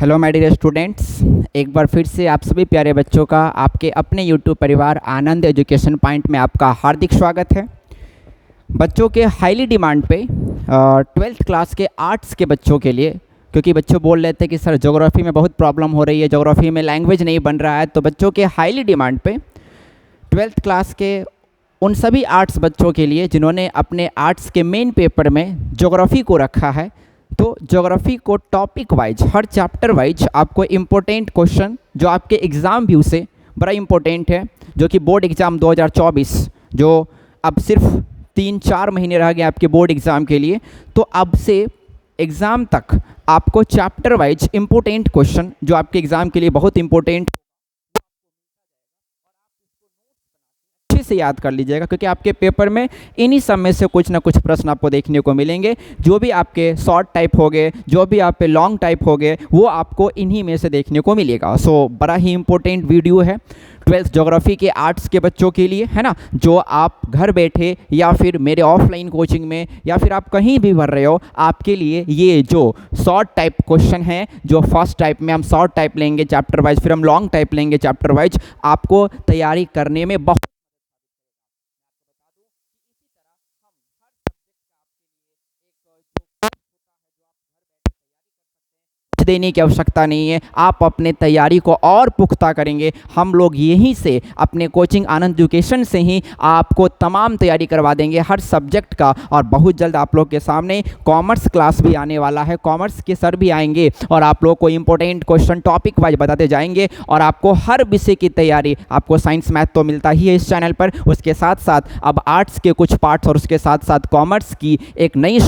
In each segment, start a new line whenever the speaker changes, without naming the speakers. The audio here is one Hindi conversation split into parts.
हेलो माय डियर स्टूडेंट्स, एक बार फिर से आप सभी प्यारे बच्चों का आपके अपने यूट्यूब परिवार आनंद एजुकेशन पॉइंट में आपका हार्दिक स्वागत है। बच्चों के हाईली डिमांड पे 12th क्लास के आर्ट्स के बच्चों के लिए, क्योंकि बच्चों बोल रहे थे कि सर ज्योग्राफी में बहुत प्रॉब्लम हो रही है, ज्योग्राफी में लैंग्वेज नहीं बन रहा है, तो बच्चों के हाईली डिमांड पे 12th क्लास के उन सभी आर्ट्स बच्चों के लिए जिन्होंने अपने आर्ट्स के मेन पेपर में ज्योग्राफी को रखा है, तो ज्योग्राफी को टॉपिक वाइज हर चैप्टर वाइज आपको इम्पोर्टेंट क्वेश्चन जो आपके एग्ज़ाम व्यू से बड़ा इम्पोर्टेंट है, जो कि बोर्ड एग्ज़ाम 2024 जो अब सिर्फ 3-4 महीने रह गए आपके बोर्ड एग्ज़ाम के लिए, तो अब से एग्ज़ाम तक आपको चैप्टर वाइज इम्पोर्टेंट क्वेश्चन जो आपके एग्ज़ाम के लिए बहुत इम्पोर्टेंट अच्छे से याद कर लीजिएगा, क्योंकि आपके पेपर में इन्हीं सब में से कुछ ना कुछ प्रश्न आपको देखने को मिलेंगे। जो भी आपके शॉर्ट टाइप हो गए, जो भी आप पे लॉन्ग टाइप हो गए, वो आपको इन्हीं में से देखने को मिलेगा। सो बड़ा ही इंपॉर्टेंट वीडियो है 12th ज्योग्राफी के आर्ट्स के बच्चों के लिए, है ना, जो आप घर बैठे या फिर मेरे ऑफलाइन कोचिंग में या फिर आप कहीं भी भर रहे हो, आपके लिए ये जो शॉर्ट टाइप क्वेश्चन है, जो फर्स्ट टाइप में हम शॉर्ट टाइप लेंगे चैप्टर वाइज, फिर हम लॉन्ग टाइप लेंगे चैप्टर वाइज, आपको तैयारी करने में बहुत देने की आवश्यकता नहीं है। आप अपने तैयारी को और पुख्ता करेंगे। हम लोग यहीं से अपने कोचिंग आनंद एजुकेशन से ही आपको तमाम तैयारी करवा देंगे हर सब्जेक्ट का, और बहुत जल्द आप लोग के सामने कॉमर्स क्लास भी आने वाला है। कॉमर्स के सर भी आएंगे और आप लोग को इंपॉर्टेंट क्वेश्चन टॉपिक वाइज बताते जाएंगे, और आपको हर विषय की तैयारी, आपको साइंस मैथ तो मिलता ही है इस चैनल पर, उसके साथ साथ अब आर्ट्स के कुछ पार्ट्स और उसके साथ साथ कॉमर्स की एक नई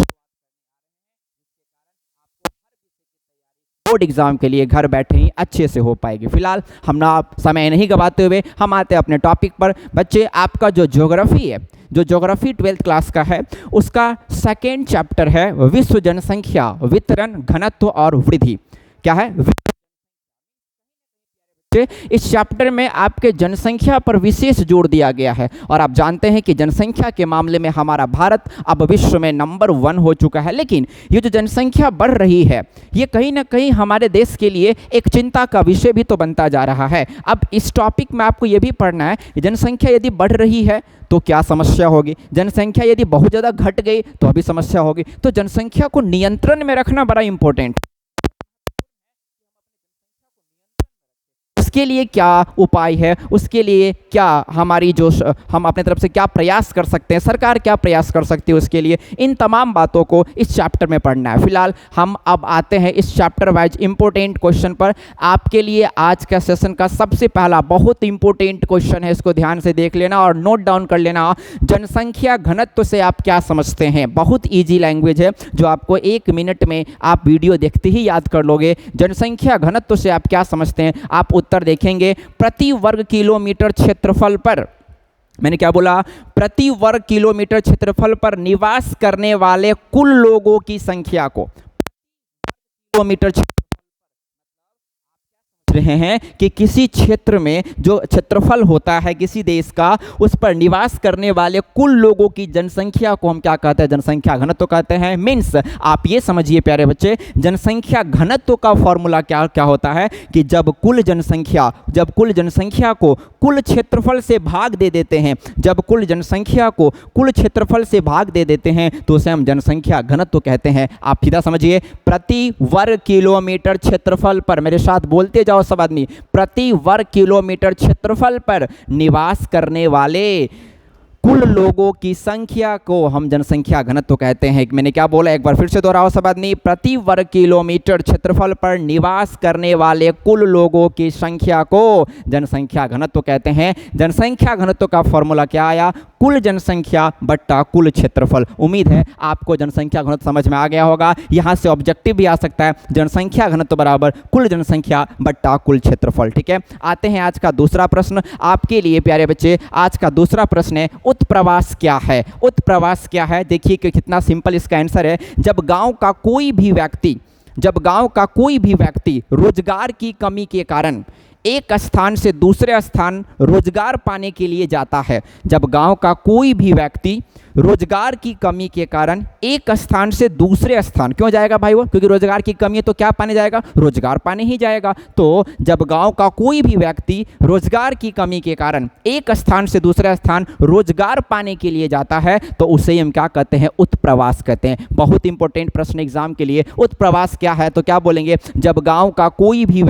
बोर्ड एग्जाम के लिए घर बैठे ही अच्छे से हो पाएगी। फिलहाल हम ना समय नहीं गवाते हुए हम आते हैं अपने टॉपिक पर। बच्चे, आपका जो ज्योग्राफी है, जो ज्योग्राफी 12th क्लास का है, उसका सेकेंड चैप्टर है विश्व जनसंख्या, वितरण, घनत्व और वृद्धि। क्या है? इस चैप्टर में आपके जनसंख्या पर विशेष जोर दिया गया है, और आप जानते हैं कि जनसंख्या के मामले में हमारा भारत अब विश्व में नंबर 1 हो चुका है। लेकिन ये जो जनसंख्या बढ़ रही है, ये कहीं ना कहीं हमारे देश के लिए एक चिंता का विषय भी तो बनता जा रहा है। अब इस टॉपिक में आपको ये भी पढ़ना है कि जनसंख्या यदि बढ़ रही है तो क्या समस्या होगी, जनसंख्या यदि बहुत ज़्यादा घट गई तो अभी समस्या होगी। तो जनसंख्या को नियंत्रण में रखना बड़ा इंपॉर्टेंट। उसके लिए क्या उपाय है, उसके लिए क्या हमारी जो हम अपने तरफ से क्या प्रयास कर सकते हैं, सरकार क्या प्रयास कर सकती है उसके लिए, इन तमाम बातों को इस चैप्टर में पढ़ना है। फिलहाल हम अब आते हैं इस चैप्टर वाइज इंपॉर्टेंट क्वेश्चन पर। आपके लिए आज का सेशन का सबसे पहला बहुत इंपॉर्टेंट क्वेश्चन है, इसको ध्यान से देख लेना और नोट डाउन कर लेना। जनसंख्या घनत्व से आप क्या समझते हैं? बहुत ईजी लैंग्वेज है, जो आपको 1 मिनट में आप वीडियो देखते ही याद कर लोगे। जनसंख्या घनत्व से आप क्या समझते हैं? आप उत्तर देखेंगे प्रति वर्ग किलोमीटर क्षेत्रफल पर, मैंने क्या बोला, प्रति वर्ग किलोमीटर क्षेत्रफल पर निवास करने वाले कुल लोगों की संख्या को किलोमीटर रहे हैं कि किसी क्षेत्र में जो क्षेत्रफल होता है किसी देश का, उस पर निवास करने वाले कुल लोगों की जनसंख्या को हम क्या कहते हैं? जनसंख्या घनत्व कहते हैं। मीन्स आप ये समझिए प्यारे बच्चे, जनसंख्या घनत्व का फॉर्मूला क्या क्या होता है कि जब कुल जनसंख्या को कुल क्षेत्रफल से भाग दे देते हैं, जब कुल जनसंख्या को कुल क्षेत्रफल से भाग दे देते हैं, तो उसे हम जनसंख्या घनत्व कहते हैं। आप सीधा समझिए, प्रति वर्ग किलोमीटर क्षेत्रफल पर, मेरे साथ बोलते जाओ सब आदमी, प्रति वर्ग किलोमीटर क्षेत्रफल पर निवास करने वाले कुल लोगों की संख्या को हम जनसंख्या घनत्व कहते हैं। मैंने क्या बोला, एक बार फिर से दोहराओ सब आदमी, प्रति वर्ग किलोमीटर क्षेत्रफल पर निवास करने वाले कुल लोगों की संख्या को जनसंख्या घनत्व कहते हैं। जनसंख्या घनत्व का फॉर्मूला क्या आया? कुल जनसंख्या बट्टा कुल क्षेत्रफल। उम्मीद है आपको जनसंख्या घनत्व समझ में आ गया होगा। यहाँ से ऑब्जेक्टिव भी आ सकता है, जनसंख्या घनत्व बराबर कुल जनसंख्या बट्टा कुल क्षेत्रफल। ठीक है, आते हैं आज का दूसरा प्रश्न आपके लिए प्यारे बच्चे। आज का दूसरा प्रश्न है उत्प्रवास क्या है? उत्प्रवास क्या है? देखिए कि कितना सिंपल इसका आंसर है। जब गांव का कोई भी व्यक्ति रोजगार की कमी के कारण एक स्थान से दूसरे स्थान रोजगार पाने के लिए जाता है, जब गांव का कोई भी व्यक्ति रोजगार की कमी के कारण एक स्थान से दूसरे स्थान क्यों जाएगा भाई वो? क्योंकि रोजगार की कमी है तो क्या पाने जाएगा? रोजगार पाने ही जाएगा। तो जब गांव का कोई भी व्यक्ति रोजगार की कमी के कारण एक स्थान से दूसरा स्थान रोजगार पाने के लिए जाता है तो उसे हम क्या कहते हैं? उत्प्रवास कहते हैं। बहुत इंपॉर्टेंट प्रश्न एग्जाम के लिए। उत्प्रवास क्या है? तो क्या बोलेंगे? जब गांव का कोई भी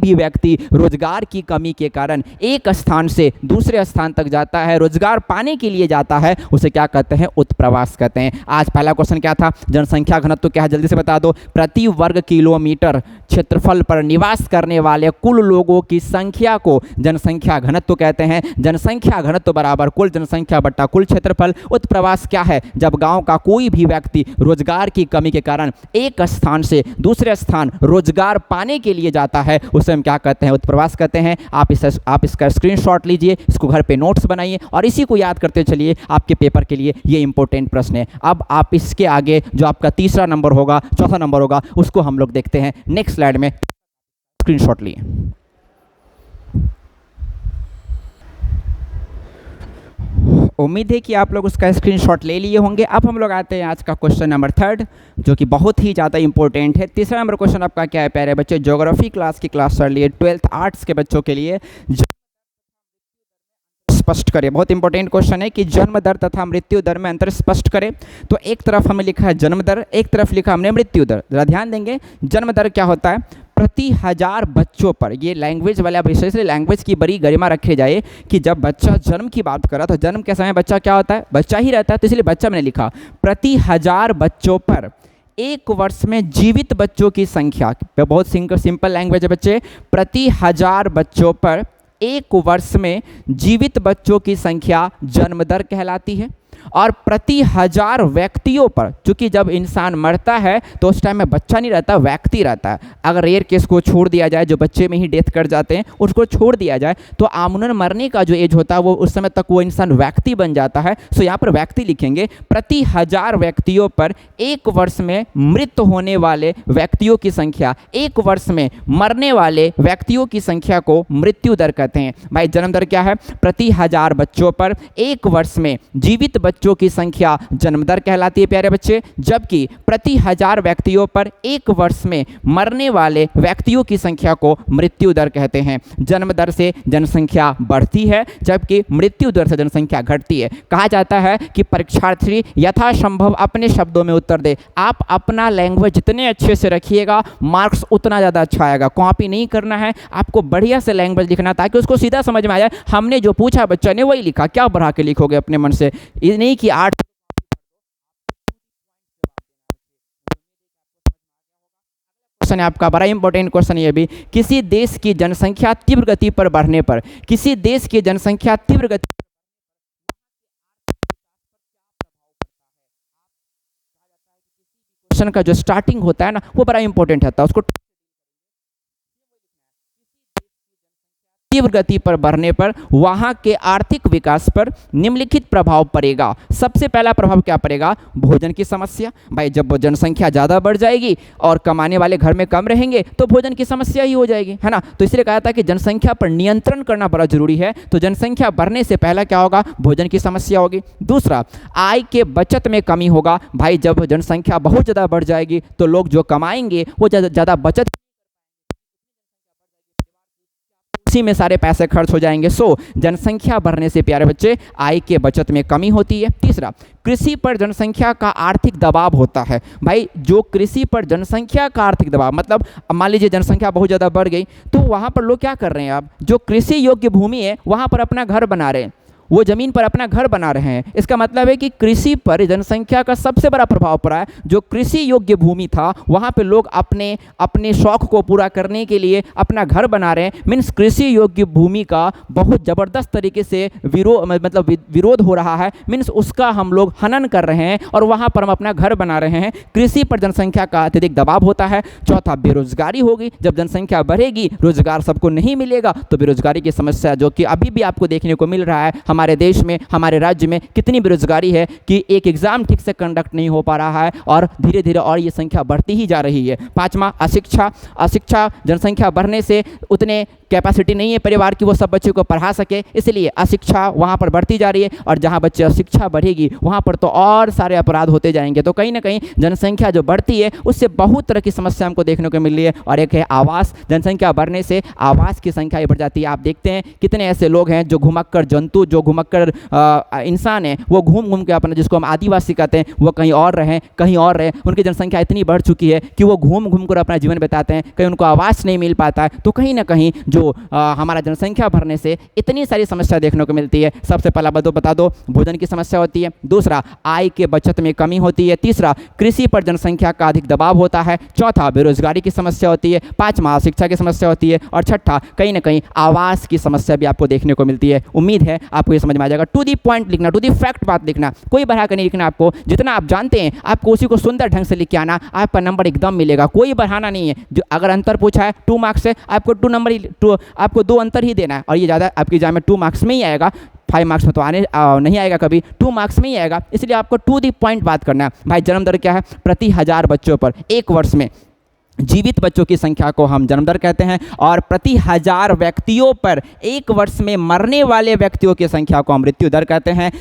व्यक्ति रोजगार की कमी के कारण एक स्थान से दूसरे स्थान तक जाता है, रोजगार पाने के लिए जाता है, उसे क्या कहते हैं? उत्प्रवास कहते हैं। आज पहला क्वेश्चन क्या था? जनसंख्या घनत्व क्या है? जल्दी से बता दो। प्रति वर्ग किलोमीटर क्षेत्रफल पर निवास करने वाले कुल लोगों की संख्या को जनसंख्या घनत्व कहते हैं। जनसंख्या घनत्व बराबर कुल जनसंख्या बट्टा कुल क्षेत्रफल। उत्प्रवास क्या है? जब गांव का कोई भी व्यक्ति रोजगार की कमी के कारण एक स्थान से दूसरे स्थान रोजगार पाने के लिए जाता है, उसे हम क्या कहते हैं? उत्प्रवास कहते हैं। आप इसका स्क्रीनशॉट लीजिए, इसको घर पे नोट्स बनाइए और इसी को याद करते चलिए। आपके पेपर के लिए ये इंपॉर्टेंट प्रश्न है। अब आप इसके आगे जो आपका तीसरा नंबर होगा, चौथा नंबर होगा, उसको हम लोग देखते हैं नेक्स्ट स्लाइड में। स्क्रीनशॉट लिए। उम्मीद है कि आप लोग उसका स्क्रीनशॉट ले लिए होंगे। अब हम लोग आते हैं आज का क्वेश्चन नंबर 3, जो कि बहुत ही ज़्यादा इंपॉर्टेंट है। तीसरा नंबर क्वेश्चन आपका क्या है प्यारे बच्चे? ज्योग्राफी क्लास की क्लास चल रही है 12th आर्ट्स के बच्चों के लिए। स्पष्ट करें। बहुत इंपॉर्टेंट क्वेश्चन है कि जन्म दर तथा मृत्यु दर में अंतर स्पष्ट करें। तो एक तरफ हमें लिखा है जन्म दर, एक तरफ लिखा हमने मृत्यु दर। जरा ध्यान देंगे, जन्म दर क्या होता है? प्रति 1000 बच्चों पर, ये लैंग्वेज वाला विषय से लैंग्वेज की बड़ी गरिमा रखी जाए कि जब बच्चा जन्म की बात करा तो जन्म के समय बच्चा क्या होता है? बच्चा ही रहता है, तो इसलिए बच्चा मैंने लिखा। प्रति 1000 बच्चों पर एक वर्ष में जीवित बच्चों की संख्या, बहुत सिंपल लैंग्वेज है बच्चे। प्रति 1000 बच्चों पर एक वर्ष में जीवित बच्चों की संख्या जन्म दर कहलाती है। और प्रति 1000 व्यक्तियों पर, चूंकि जब इंसान मरता है तो उस टाइम में बच्चा नहीं रहता, व्यक्ति रहता है। अगर रेयर केस को छोड़ दिया जाए, जो बच्चे में ही डेथ कर जाते हैं, उसको छोड़ दिया जाए तो आमूनन मरने का जो एज होता है वो उस समय तक वो इंसान व्यक्ति बन जाता है। सो यहाँ पर व्यक्ति लिखेंगे। प्रति 1000 व्यक्तियों पर एक वर्ष में मृत होने वाले व्यक्तियों की संख्या, एक वर्ष में मरने वाले व्यक्तियों की संख्या को मृत्यु दर कहते हैं। भाई जन्म दर क्या है? प्रति 1000 बच्चों पर एक वर्ष में जीवित बच्चों की संख्या जन्म दर कहलाती है प्यारे बच्चे। जबकि प्रति 1000 व्यक्तियों पर एक वर्ष में मरने वाले व्यक्तियों की संख्या को मृत्यु दर कहते हैं। जन्म दर से जनसंख्या बढ़ती है, जबकि मृत्यु दर से जनसंख्या घटती है। कहा जाता है कि परीक्षार्थी यथासंभव अपने शब्दों में उत्तर दे। आप अपना लैंग्वेज जितने अच्छे से रखिएगा, मार्क्स उतना ज़्यादा अच्छा आएगा। कॉपी नहीं करना है, आपको बढ़िया से लैंग्वेज लिखना ताकि उसको सीधा समझ में आ जाए। हमने जो पूछा बच्चा ने वही लिखा, क्या बढ़ा के लिखोगे अपने मन से? नहीं कि 8 क्वेश्चन है आपका, बड़ा इंपॉर्टेंट क्वेश्चन ये भी। किसी देश की जनसंख्या तीव्र गति पर बढ़ने पर, किसी देश की जनसंख्या तीव्र गति क्वेश्चन का जो स्टार्टिंग होता है ना, वो बड़ा इंपॉर्टेंट होता है। उसको तीव्र गति पर बढ़ने पर वहां के आर्थिक विकास पर निम्नलिखित प्रभाव पड़ेगा। सबसे पहला प्रभाव क्या पड़ेगा? भोजन की समस्या। भाई जब जनसंख्या ज़्यादा बढ़ जाएगी और कमाने वाले घर में कम रहेंगे तो भोजन की समस्या ही हो जाएगी, है ना। तो इसलिए कहा था कि जनसंख्या पर नियंत्रण करना बड़ा जरूरी है। तो जनसंख्या बढ़ने से पहला क्या होगा? भोजन की समस्या होगी। दूसरा, आय के बचत में कमी होगा। भाई जब जनसंख्या बहुत ज़्यादा बढ़ जाएगी तो लोग जो कमाएंगे वो ज़्यादा बचत, उसी में सारे पैसे खर्च हो जाएंगे। सो जनसंख्या बढ़ने से प्यारे बच्चे आय के बचत में कमी होती है। तीसरा, कृषि पर जनसंख्या का आर्थिक दबाव होता है। भाई जो कृषि पर जनसंख्या का आर्थिक दबाव, मतलब मान लीजिए जनसंख्या बहुत ज़्यादा बढ़ गई तो वहाँ पर लोग क्या कर रहे हैं? अब जो कृषि योग्य भूमि है वहाँ पर अपना घर बना रहे हैं, वो ज़मीन पर अपना घर बना रहे हैं। इसका मतलब है कि कृषि पर जनसंख्या का सबसे बड़ा प्रभाव पड़ा है। जो कृषि योग्य भूमि था वहाँ पे लोग अपने अपने शौक को पूरा करने के लिए अपना घर बना रहे हैं। मीन्स कृषि योग्य भूमि का बहुत ज़बरदस्त तरीके से विरोध हो रहा है। मीन्स उसका हम लोग हनन कर रहे हैं और वहाँ पर हम अपना घर बना रहे हैं। कृषि पर जनसंख्या का अत्यधिक दबाव होता है। चौथा, बेरोजगारी होगी। जब जनसंख्या बढ़ेगी, रोजगार सबको नहीं मिलेगा तो बेरोजगारी की समस्या, जो कि अभी भी आपको देखने को मिल रहा है, हमारे देश में, हमारे राज्य में कितनी बेरोजगारी है कि एक एग्जाम ठीक से कंडक्ट नहीं हो पा रहा है और धीरे धीरे और ये संख्या बढ़ती ही जा रही है। पांचवा, अशिक्षा जनसंख्या बढ़ने से उतने कैपेसिटी नहीं है परिवार की वो सब बच्चों को पढ़ा सके, इसलिए अशिक्षा वहाँ पर बढ़ती जा रही है और जहाँ बच्चे अशिक्षा बढ़ेगी वहाँ पर तो और सारे अपराध होते जाएंगे। तो कहीं ना कहीं जनसंख्या जो बढ़ती है उससे बहुत तरह की समस्या हमको देखने को मिल रही है। और एक है आवास, जनसंख्या बढ़ने से आवास की संख्या बढ़ जाती है। आप देखते हैं कितने ऐसे लोग हैं जो घुमक्कड़ जंतु, जो घुमक्कड़ इंसान है, वो घूम घूम के अपना, जिसको हम आदिवासी कहते हैं, वो कहीं और रहे, उनकी जनसंख्या इतनी बढ़ चुकी है कि वो घूम घूम कर अपना जीवन बिताते हैं, कहीं उनको आवास नहीं मिल पाता है। तो कहीं ना कहीं जो हमारा जनसंख्या बढ़ने से इतनी सारी समस्या देखने को मिलती है। सबसे पहला बता दो भोजन की समस्या होती है, दूसरा आय के बचत में कमी होती है, तीसरा कृषि पर जनसंख्या का अधिक दबाव होता है, चौथा बेरोजगारी की समस्या होती है, पांचवा शिक्षा की समस्या होती है और छठा कहीं ना कहीं आवास की समस्या भी आपको देखने को मिलती है। उम्मीद है आपको ये समझ में आ जाएगा। टू दी पॉइंट लिखना, टू दी फैक्ट बात लिखना, कोई बढ़ा कर नहीं लिखना। आपको जितना आप जानते हैं आपको उसी को सुंदर ढंग से लिख के आना, आपका नंबर एकदम मिलेगा, कोई बढ़ाना नहीं है। जो अगर अंतर पूछा है 2 मार्क्स से आपको 2 नंबर ही, आपको 2 अंतर ही देना है और ये ज़्यादा आपकी एग्जाम में 2 मार्क्स में ही आएगा, 5 मार्क्स में तो नहीं आएगा कभी, 2 मार्क्स में ही आएगा। इसलिए आपको टू दी पॉइंट बात करना है। भाई जन्म दर क्या है? प्रति 1000 बच्चों पर एक वर्ष में जीवित बच्चों की संख्या को हम जन्म दर कहते हैं और प्रति 1000 व्यक्तियों पर एक वर्ष में मरने वाले व्यक्तियों की संख्या को हम मृत्यु दर कहते हैं।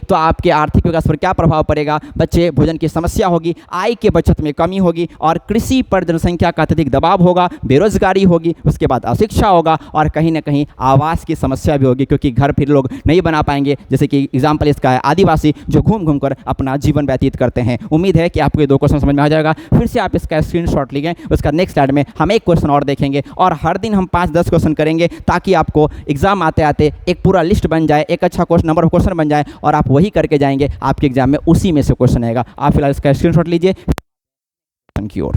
तो आपके आर्थिक विकास पर क्या प्रभाव पड़ेगा? बच्चे, भोजन की समस्या होगी, आय के बचत में कमी होगी और कृषि पर जनसंख्या का अत्यधिक दबाव होगा, बेरोजगारी होगी, उसके बाद अशिक्षा होगा और कहीं ना कहीं आवास की समस्या भी होगी क्योंकि घर फिर लोग नहीं बना पाएंगे। जैसे कि एग्जाम्पल इसका है आदिवासी जो घूम घूम कर अपना जीवन व्यतीत करते हैं। उम्मीद है कि आपको ये 2 क्वेश्चन समझ में आ जाएगा। फिर से आप इसका स्क्रीनशॉट लिखें, उसका नेक्स्ट स्लाइड में हम एक क्वेश्चन और देखेंगे और हर दिन हम 5-10 क्वेश्चन करेंगे ताकि आपको एग्जाम आते आते एक पूरा लिस्ट बन जाए, एक अच्छा नंबर ऑफ क्वेश्चन बन जाए और आप वही करके जाएंगे, आपके एग्जाम में उसी में से क्वेश्चन आएगा। आप फिलहाल इसका स्क्रीनशॉट लीजिए। Thank you.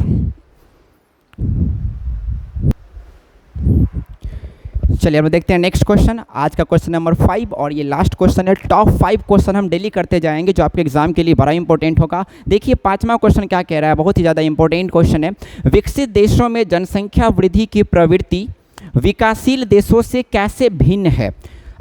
चलिए अब देखते हैं नेक्स्ट क्वेश्चन। आज का क्वेश्चन नंबर 5 और ये लास्ट क्वेश्चन है। टॉप 5 क्वेश्चन हम डेली करते जाएंगे जो आपके एग्जाम के लिए बड़ा इंपॉर्टेंट होगा। देखिए 5वां क्वेश्चन क्या कह रहा है, बहुत ही ज़्यादा इंपॉर्टेंट क्वेश्चन है। विकसित देशों में जनसंख्या वृद्धि की प्रवृत्ति विकासशील देशों से कैसे भिन्न है?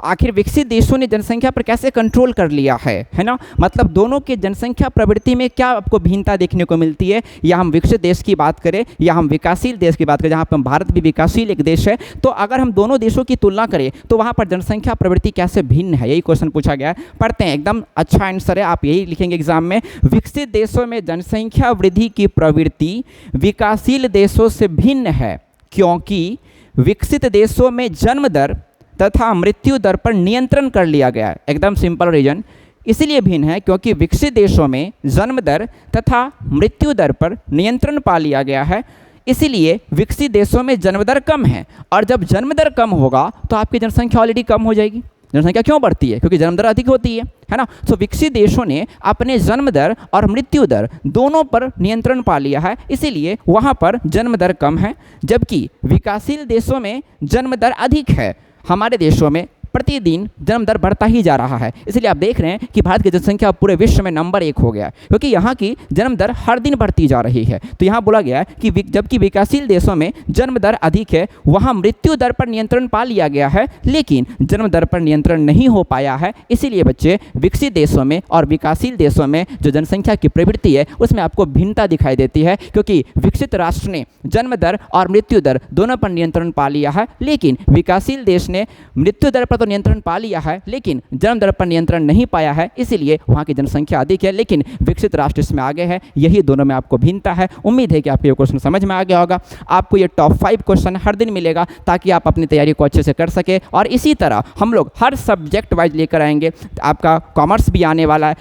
आखिर विकसित देशों ने जनसंख्या पर कैसे कंट्रोल कर लिया है ना? मतलब दोनों के जनसंख्या प्रवृत्ति में क्या आपको भिन्नता देखने को मिलती है, या हम विकसित देश की बात करें या हम विकासशील देश की बात करें, जहाँ पर भारत भी विकासशील एक देश है, तो अगर हम दोनों देशों की तुलना करें तो वहाँ पर जनसंख्या प्रवृत्ति कैसे भिन्न है, यही क्वेश्चन पूछा गया है। पढ़ते हैं, एकदम अच्छा आंसर है, आप यही लिखेंगे एग्जाम में। विकसित देशों में जनसंख्या वृद्धि की प्रवृत्ति विकासशील देशों से भिन्न है क्योंकि विकसित देशों में जन्म दर तथा मृत्यु दर पर नियंत्रण कर लिया गया है। एकदम सिंपल रीजन, इसलिए भिन्न है क्योंकि विकसित देशों में जन्म दर तथा मृत्यु दर पर नियंत्रण पा लिया गया है, इसीलिए विकसित देशों में जन्म दर कम है। और जब जन्म दर कम होगा तो आपकी जनसंख्या ऑलरेडी कम हो जाएगी। जनसंख्या क्यों बढ़ती है? क्योंकि जन्म दर अधिक होती है ना। तो विकसित देशों ने अपने जन्म दर और मृत्यु दर दोनों पर नियंत्रण पा लिया है, इसीलिए वहाँ पर जन्म दर कम है, जबकि विकासशील देशों में जन्म दर अधिक है। हमारे देशों में प्रतिदिन जन्म दर बढ़ता ही जा रहा है, इसलिए आप देख रहे हैं कि भारत की जनसंख्या पूरे विश्व में नंबर 1 हो गया है क्योंकि यहाँ की जन्म दर हर दिन बढ़ती जा रही है। तो यहाँ बोला गया है कि जबकि विकासशील देशों में जन्म दर अधिक है, वहाँ मृत्यु दर पर नियंत्रण पा लिया गया है, लेकिन जन्म दर पर नियंत्रण नहीं हो पाया है। इसीलिए बच्चे, विकसित देशों में और विकासशील देशों में जो जनसंख्या की प्रवृत्ति है उसमें आपको भिन्नता दिखाई देती है, क्योंकि विकसित राष्ट्र ने जन्म दर और मृत्यु दर दोनों पर नियंत्रण पा लिया है, लेकिन विकासशील देश ने मृत्यु दर पर नियंत्रण पा लिया है लेकिन जन्म दर पर नियंत्रण नहीं पाया है, इसीलिए वहाँ की जनसंख्या अधिक है, लेकिन विकसित राष्ट्र इसमें आगे है। यही दोनों में आपको भिन्नता है। उम्मीद है कि आपको ये क्वेश्चन समझ में आ गया होगा। आपको ये टॉप 5 क्वेश्चन हर दिन मिलेगा ताकि आप अपनी तैयारी को अच्छे से कर सके, और इसी तरह हम लोग हर सब्जेक्ट वाइज लेकर आएंगे। आपका कॉमर्स भी आने वाला है,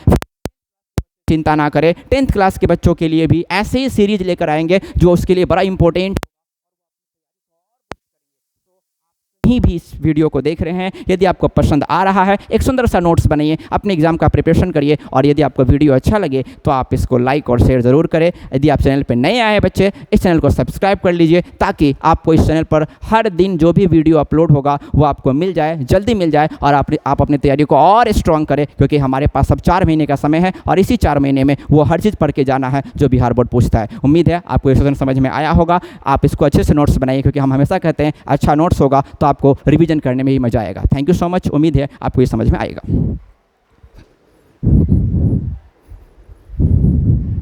चिंता ना करें। 10th क्लास के बच्चों के लिए भी ऐसे ही सीरीज लेकर आएंगे जो उसके लिए बड़ा इंपॉर्टेंट कहीं भी इस वीडियो को देख रहे हैं, यदि आपको पसंद आ रहा है, एक सुंदर सा नोट्स बनाइए, अपने एग्जाम का प्रिपरेशन करिए, और यदि आपको वीडियो अच्छा लगे तो आप इसको लाइक और शेयर ज़रूर करें। यदि आप चैनल पर नए आए हैं बच्चे, इस चैनल को सब्सक्राइब कर लीजिए, ताकि आपको इस चैनल पर हर दिन जो भी वीडियो अपलोड होगा वो आपको मिल जाए, जल्दी मिल जाए, और आप अपनी तैयारी को और स्ट्रॉन्ग करें, क्योंकि हमारे पास अब 4 महीने का समय है, और इसी 4 महीने में वो हर चीज़ पढ़ के जाना है जो बिहार बोर्ड पूछता है। उम्मीद है आपको ये सेशन समझ में आया होगा। आप इसको अच्छे से नोट्स बनाइए, क्योंकि हम हमेशा कहते हैं अच्छा नोट्स होगा तो आपको रिवीजन करने में ही मजा आएगा। Thank you so much. उम्मीद है आपको ये समझ में आएगा।